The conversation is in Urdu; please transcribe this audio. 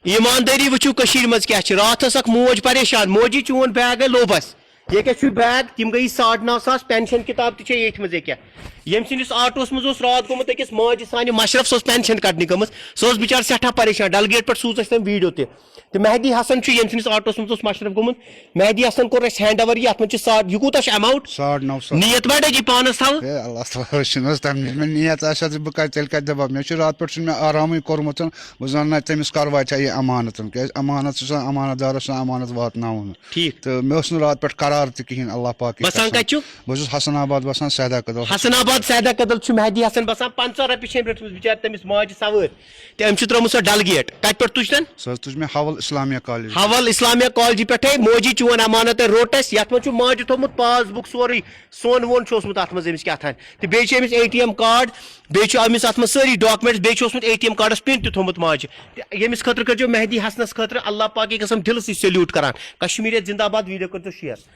ایمانداری وچھو کشیر مز کیا چھ رات ٲس اکھ موج پریشان موجی چون بیگ گئی لوبس یہ کیا چھ بیگ تم گئی 9.5 پینشن کتاب تہ یہ مز کیا یم سندس آٹوس مز رات گومت أکس ماجہ سانہ مشرف سہ پینشن کڑنہ گمت سہ بچار سٹھا پریشان ڈل گیٹ پہ سوز تم ویڈیو تہ مہدی حسن یم سندس آٹوس مز مشرف گومت مہدی حسن کور اس ہینڈ اوور یہ مجھ یہ کوتہ اماؤنٹ 9.5 نیت بڑ جی پانس تھو اللہ تعالیٰ تم میں نیت آس بہ تیل کتہ دپہ مے رات پہ مے آرام کورمت بہ زن تمس کروا یہ امانت کیاز امانت امانت دارس امانت واتن ٹھیک تو مے رات پہ قرار تہ کہین اللہ پاک بسان کتہ بہ حسن آباد بسان سیدہ کدل حسن آباد سیدہ کدل مہدی حسن بسان 500 رۄپیہِ رٹمس بچار تمس ماجہ سوٲرۍ تہ أمۍ ترٛٲومٕژ سۄ ڈل گیٹ کتہ پٮ۪ٹھ تُج تن سہ تُج مے حول اسلامیہ کالج حول اسلامیہ کالجہ پٮ۪ٹھے موجی چون امانت روٹس یتھ منٛز چھُ ماجہِ تھوٚومُت پاس بُک سورُے سون وون چھُ اوسمُت اتھ منٛز أمِس کیٛاہ تھانۍ تہٕ بیٚیہِ چھِ أمِس ATM کارڈ بیٚیہِ چھُ أمِس اتھ منٛز سٲری ڈاکومنٹس بیٚیہِ چھُ اوسمُت ATM کارڈس پِن تہِ تھوٚومُت ماجہِ ییٚمِس خٲطرٕ کٔرۍزیٚو مہدی حسنس خٲطرٕ اللہ پاک قسم دِلہٕ سۭتۍ سلیوٗٹ کران کشمیٖریت زندہ باد ویٖڈیو کٔرۍزیٚو شیر